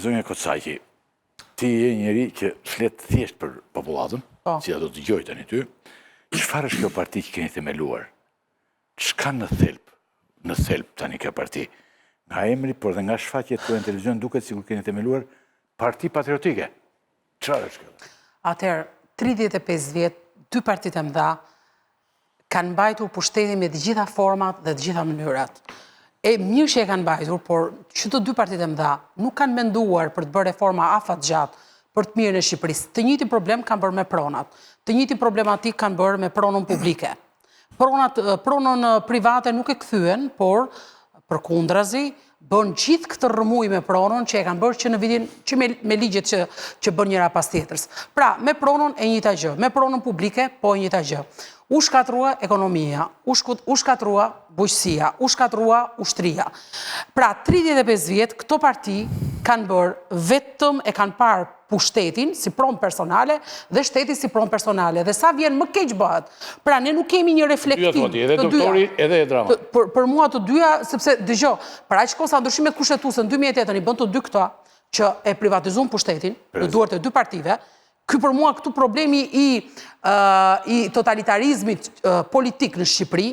Zonja Kocaqi, ti je njeri që flet thjesht për popullatën, si do të dëgjoj tani ty. Çfarë është kjo parti që keni themeluar? Ç'ka në thelb tani kjo parti? Nga emri, por dhe nga shfaqjet tuaja në televizion duket sikur keni themeluar parti patriotike. Çfarë është kjo? Atëherë, 35 vjet, dy partitë e mëdha kanë mbajtur pushtetin me të gjitha format dhe të gjitha mënyrat. E mirë që e kanë mbajtur, por që të dy partitë e mëdha nuk kanë menduar për të bërë reforma afatgjatë për të mirën e Shqipërisë. Të njëjtin problem kanë bërë me pronat. Të njëjtin problematik kanë bërë me pronën publike. Pronën private nuk e kthyen, por përkundrazi bën gjithë këtë rrëmuj me pronën që e kanë bërë që në vitin që me ligjet që bën njëra pas tjetrës. Pra, me pronën e njëjta gjë, me pronën publike po e njëjta gjë. U shkatrua ekonomia, u shkatrua bujqësia, u shkatrua ushtria. Pra, 35 vjet, këto parti kanë bërë vetëm e kanë parë pushtetin si pronë personale dhe shteti si pronë personale. Dhe sa vjen më keq bëhet. Pra, ne nuk kemi një reflektim. Edhe doktori, edhe e drama. Për mua të dyja, sepse, dëgjo, për aq kosa ndryshimet kushtetuese në 2008 i bën të dy këto, që e privatizon pushtetin në duart e dy partive. Ky për mua këtu problemi i totalitarizmit politik në Shqipëri,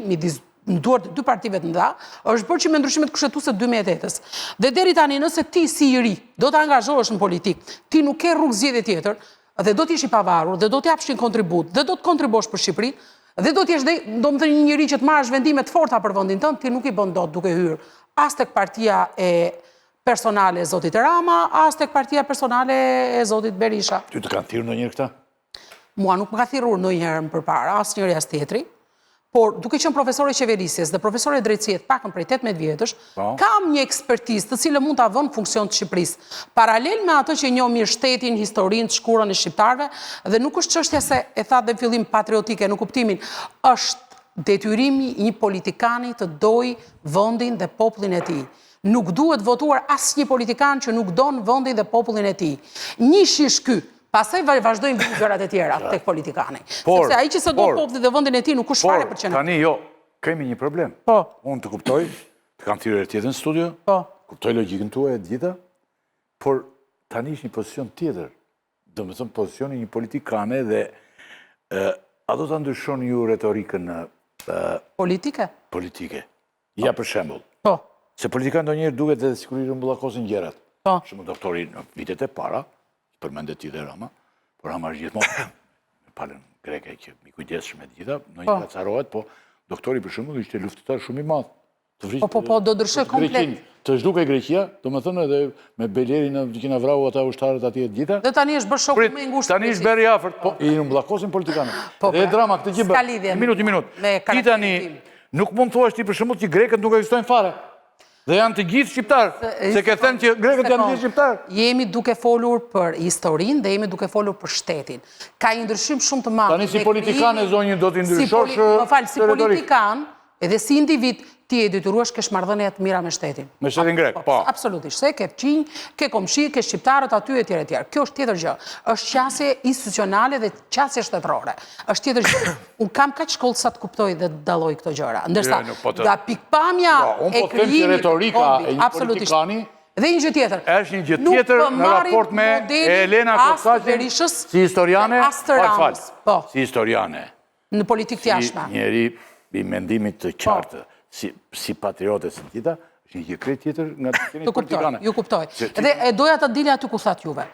në duart e dy partive të mëdha, është bërë që me ndryshimet kushtetuese 2008-s. Dhe deri tani nëse ti si i ri do të angazhohesh në politik, ti nuk ke rrugë zgjedhje tjetër, dhe do të jesh i pavarur, dhe do të japsh një kontribut, dhe do të kontribosh për Shqipërinë, dhe do të jesh domethënë një njeri që të marrësh vendime të forta për vendin tënd, ti nuk i bën dot duke hyrë as tek partia e personale e zotit Rama, as tek partia personale e zotit Berisha. Ty të kanë thirrur ndonjëherë këta? Mua nuk më ka thirrur ndonjëherë më përpara, asnjëri as tjetri, por duke qenë profesore qeverisjes dhe profesore drejtësie të pakën prej 18 vjetësh, kam një ekspertizë të cilën mund ta vënë në funksion të Shqipërisë. Paralel me atë që njoh mirë shtetin, historinë, të shkurën e shqiptarëve, dhe nuk është çështja se e tha dhe në fillim patriotike në kuptimin, është detyrimi i një politikani të dojë vendin dhe popullin e tij. Nuk duhet votuar asnjë politikan që nuk don vendin dhe popullin e tij. Një shish ky, pastaj vazhdojmë gjërat e tjera tek politikani. Sepse ai që s'e do popullin dhe vendin e tij nuk është fare për çfarë. Tani jo, kemi një problem. Po. Unë të kuptoj, të kam thirrur tjetër në studio. Po. Kuptoj logjikën tuaj e gjitha, por tani është një pozicion tjetër. Domethënë pozicioni një politikane dhe a do ta ndryshoni ju retorikën politike? Politike. Ja për shembull. Po. Se politikanë ndonjëherë duket edhe sikur i rrumbullakosin gjërat. Po. Shumë doktori në vitet e para, përmendet ti dhe Rama, por Rama është gjithmonë me palën greke që mi kujdesshëm me të gjitha, ndonjëherë acarohet, po doktori për shembull ishte luftëtar shumë i madh. Po, do ndryshoj komplet. Të zhdukej Greqia, domethënë edhe me Belerin që kena vrarë ata ushtarët atje të gjitha. Dhe tani është bërë shoku më i ngushtë. Tani është bërë i afërt, po i rrumbullakosin politikanët. Dhe Drama këtë gjë bën. Një minut. Ti tani nuk mund thuash ti për shembull që grekët nuk ekzistojnë fare. Dhe janë të gjithë shqiptarë, se ke thënë që grekët janë të gjithë shqiptarë. Jemi duke folur për historinë dhe jemi duke folur për shtetin. Ka një ndryshim shumë të madh. Tani si politikanë zonjë do t'i ndryshosh si politikan, edhe si individ, ti e detyruash kesh marrëdhënie të mira me shtetin. Me shtetin grek, po. Absolutisht, se ke fqinj, ke komshi, ke shqiptarët aty e tjerë e tjerë. Kjo është tjetër gjë. Është qasje institucionale dhe qasje shtetërore. Është tjetër gjë. Unë kam kaq shkollë sa të kuptoj dhe të dalloj këto gjëra. Ndërsa nga pikpamja e krijimit retorika e një politikani dhe një gjë tjetër. Është një gjë tjetër në raport me Elena Kocaqin si historiane, si historiane. Në politikë të jashtme. Si njeri i mendimit të qartë. Si patriote si tjeta, është një krejt tjetër nga të keni politikane. Ju kuptoj. Dhe doja të dilja aty ku thatë juve.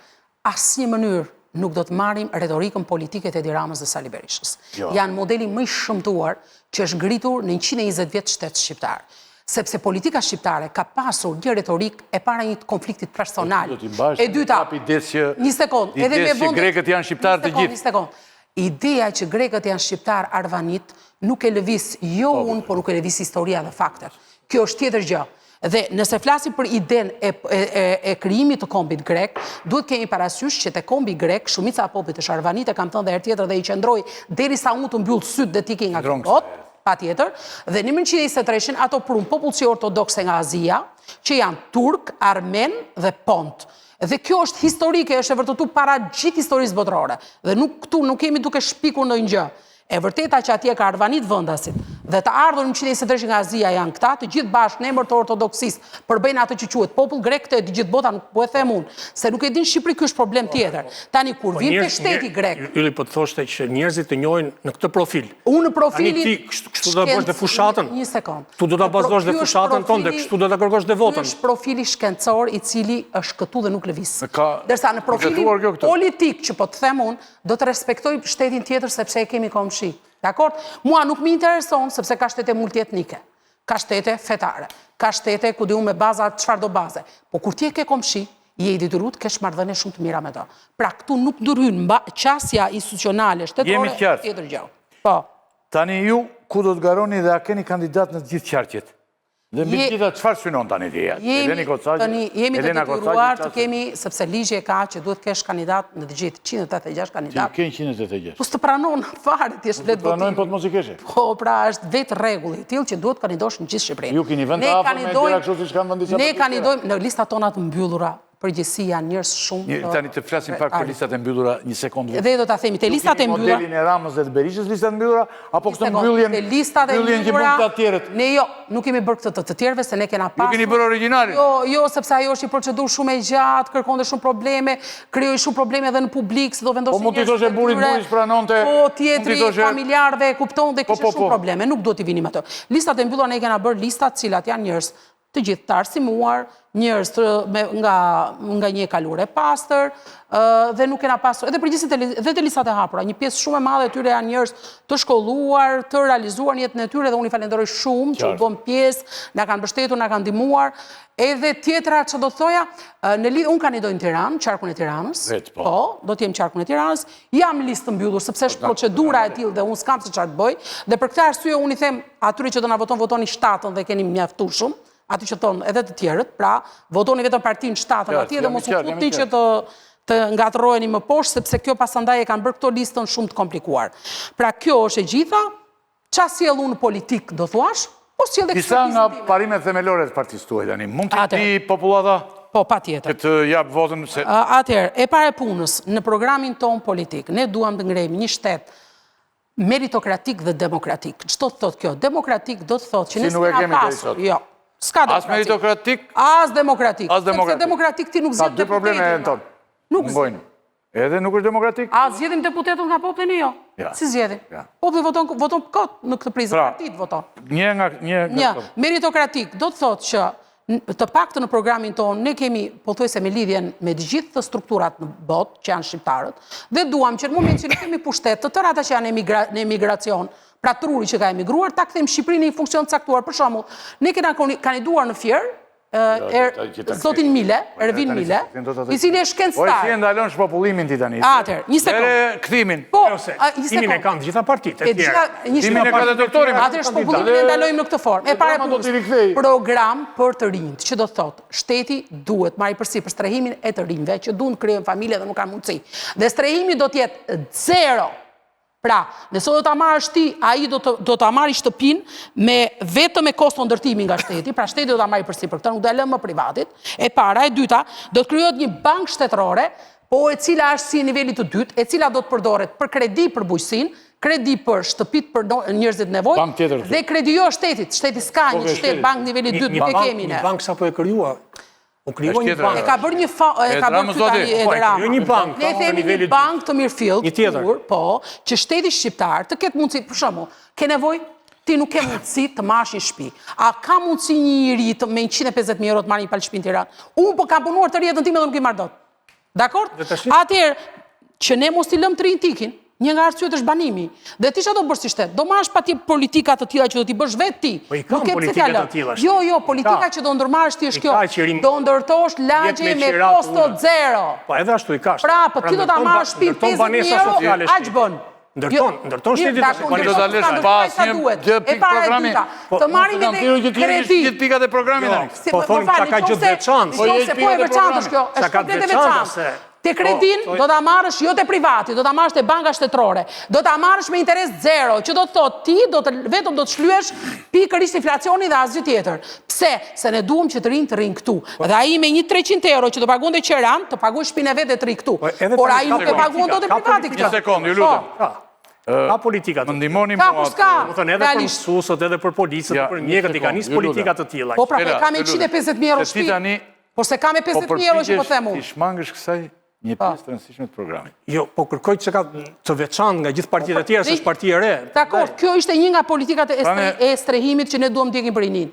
Asnjë mënyrë nuk do të marrim retorikën politike të Edi Ramës dhe Sali Berishës. Janë modeli më i shëmtuar që është ngritur në 120 vjet shtet shqiptar. Sepse politika shqiptare ka pasur një retorik e para një konfliktit personal. E dyta, një sekond, edhe me që grekët janë shqiptar të gjithë. Një sekond. Ideja që grekët janë shqiptar arvanit nuk e lëviz jo unë, por nuk e lëviz historia dhe faktet. Kjo është tjetër gjë. Dhe nëse flasim për iden e krijimit të kombit grek, duhet kemi parasysh që te kombi grek, shumica e popullit është arvanit, e kam thënë dhe herë tjetër dhe i qëndroi derisa unë të mbyll syt dhe tiki nga këtë botë, patjetër, dhe në 1923 ato prum popullsi ortodokse nga Azia, që janë turk, armen dhe pont. Dhe kjo është historike, është e vërtetuar para gjithë historisë botërore. Dhe këtu nuk kemi duke shpikur ndonjë gjë. E vërteta që atje ka arvanit vendasit dhe të ardhur 123 nga Azia janë këta, të gjithë bashkë në emër të ortodoksisë përbëjnë atë që quhet popull grek, të gjithë bota nuk po e them unë, se nuk e din Shqipëri, ky është problem tjetër. Tani kur vin te shteti grek. Ylli po të thoshte që njerëzit të njohin në këtë profil. Unë profilin. Tani ti kështu do ta bësh dhe fushatën. Një sekond. Tu do ta bazosh dhe fushatën tonë, kështu do ta kërkosh dhe votën. Është profili shkencor i cili është këtu dhe nuk lëviz. Ka Derisa në profilin vërtetuar kjo këtë. politik që po të them unë, do të respektoj shtetin tjetër sepse e kemi komshi. Dakor? Mua nuk më intereson sepse ka shtete multietnike, ka shtete fetare, ka shtete ku diu me baza çfarë do baze. Po kur ti e ke komshi, je i detyruar të kesh marrëdhënie shumë të mira me to. Pra këtu nuk ndryhyn qasja institucionale shtetore Jemi të qartë. tjetër gjë. Po. Tani ju, ku do të garoni dhe a keni kandidat në të gjithë qarqet? Dhe mbi gjitha, çfarë synon tani ideja? Jemi të detyruar të kemi, sepse ligji e ka që duhet kesh kandidat në të gjithë 186 kandidat. Ti ke 186. Po s'të pranon fare ti është vetë Pranojnë po votimi. të mos i keshe. Po, pra është vetë rregulli i tillë që duhet kandidosh në gjithë Shqipërinë. Ju keni vend të afër me gjëra kështu siç kanë vendi Ne kandidojmë në listat tona të mbyllura, përgjithësi janë njerëz shumë. Tani të flasim pak për listat e mbyllura një sekondë. Dhe do ta themi te listat e mbyllura. Modelin e Ramës dhe të Berishës listat e mbyllura apo këtë mbylljen që bën të tjerët? Ne jo, nuk kemi bërë këtë të tjerëve se ne kena pasur. Ju keni bërë origjinalin? Jo, sepse ajo është një procedurë shumë e gjatë, kërkonte shumë probleme, krijoi shumë probleme edhe në publik, se do vendosin. Po mund t'i thoshe burit pranonte. Po tjetri familjarëve kuptonte kishte shumë probleme, nuk duhet t'i vinim ato. Listat e mbyllura ne kena bërë listat cilat janë njerëz të gjithë të arsimuar, njerëz nga një kalure pastër, dhe nuk kena pasur, edhe përgjithësisht edhe të listat e hapura, një pjesë shumë e madhe e tyre janë njerëz të shkolluar, të realizuar në jetën e tyre dhe unë i falenderoj shumë që u bën pjesë, na kanë mbështetur, na kanë ndihmuar. Edhe tjetra që do të thoja, unë kandidoj në Tiranë, qarkun e Tiranës. Po, do të jem qarkun e Tiranës. Jam listë mbyllur sepse është procedura e tillë dhe unë s'kam se çfarë të bëj. Dhe për këtë arsye unë i them atyre që do na votoni 7-ën dhe keni mjaftueshëm. Aty që thonë edhe të tjerët, pra, votoni vetëm partinë 7-ën atje dhe mos u futi që të ngatërroheni më poshtë, sepse kjo pasandaj e kanë bërë këto listën shumë të komplikuar. Pra, kjo është e gjitha, qa sjell unë politik, do thuash, po sjell dhe disa nga parimet themelore të partisë tuaj tani, mund të di popullata? Po, patjetër. Që të jap votën se... Atëherë, e para e punës, në programin ton politik, ne duam të ngrejmë një shtet meritokratik dhe demokratik. Ç'do të thotë kjo? Demokratik do të thotë që ne s'kemi pasur. Jo. As meritokratik? As demokratik. Sepse demokratik ti nuk zgjedh deputetin. Ka dy probleme në tonë. Nuk mbojnë. Edhe nuk është demokratik? A zgjedhim deputetën nga populli jo? Si zgjedhim? Populli voton kot në këtë prizë, partitë voton. Një meritokratik do të thotë që të paktën në programin tonë ne kemi pothuajse me lidhjen me të gjithë të strukturat në botë që janë shqiptarët dhe duam që në moment që ne kemi pushtet të tërë ata që janë në emigracion, pra truri që ka emigruar, ta kthejmë Shqipërinë në një funksion të caktuar. Për shembull, ne kena kandiduar në Fier zotin Mile, Ervin Mile, i cili është shkencëtar. Po si e ndalon shpopullimin ti tani? Atëherë, një sekondë. Ere kthimin. Po, timin e kanë të gjitha partitë e tjera. Timin e ka dhe doktorin. Atëherë shpopullimin e ndalojmë në këtë formë. E para punës, program për të rinjt, që do të thotë, shteti duhet marrë përsipër strehimin e të rinjve që duan të krijojnë familje dhe nuk kanë mundësi. Dhe strehimi do të jetë 0. Pra, nëse do ta marrësh ti, ai do ta marrë shtëpinë vetëm me kosto ndërtimi nga shteti, pra shteti do ta marrë përsipër këtë, nuk do e lëmë më privatit. E para, e dyta, do të krijohet një bankë shtetërore, po e cila është si niveli të dytë, e cila do të përdoret për kredi për bujqësinë, kredi për shtëpit për njerëzit nevojë dhe kredi jo shtetit. Shteti s'ka një shtet bankë niveli 2, nuk e kemi ne. Një bankë sapo e krijua. E ka bërë një një bankë. Ne themi një bankë të mirëfillt, po, që shteti shqiptar të ketë mundësi, për shembull, ke nevojë ti nuk ke mundësi të marrësh një shtëpi. A ka mundësi një njeri me 150.000 euro të marrë një palë shtëpi në Tiranë? Unë po kam punuar të rjetën time dhe nuk i marr dot. Dakor? Atëherë, që ne mos i lëm të rinj tikin. Një nga arsyet është banimi. Dhe ti çfarë do bësh si shtet? Do marrësh patjetër politika të tilla që do t'i bësh vetë ti. Nuk ke politika të tilla. Jo, politika që do ndërmarrësh ti është kjo. Do ndërtosh lagje me kosto 0. Po edhe ashtu i ka. Pra, po ti do ta marrësh shtëpi 50.000 euro, aq bën. Ndërton shteti do ta lësh pas një pikë programi. Të marrim edhe kredi. Gjithë pikat e programit tani. Po thonë çka ka gjë veçantë. Po e veçantë është kjo. Është komplet e veçantë. Te kredin do ta marrësh jo te privati, do ta marrësh te banka shtetërore. Do ta marrësh me interes 0, që do të thotë ti vetëm do të shlyesh pikërisht inflacionin dhe asgjë tjetër. Pse? Se ne duam që të rinë këtu. Dhe ai me 300 euro që do paguante Qiran, të paguaj shtëpinë vetë të ri këtu. Por ai nuk e paguan dot te privati këtë. Një sekondë, ju lutem. Ka politika të Më ndihmoni Ka, mua. po s'ka. Do të thënë edhe për Realisht. mësuesët, edhe për policët, Ja, për një mjekët, i ka sekond, nisë ju politika lutem. të tilla. Po pra, Shpela, kam ju lutem. 150.000 euro Se ti shtëpi. tani Po se kam e 50.000 euro që po them Ti unë. shmangësh kësaj një pjesë të rëndësishme të programit. Jo, po kërkoj që ka të veçantë nga gjithë partitë e tjera, se është parti e re. Dakor, kjo ishte një nga politikat Prane- e strehimit që ne duam ndjekim për rinin.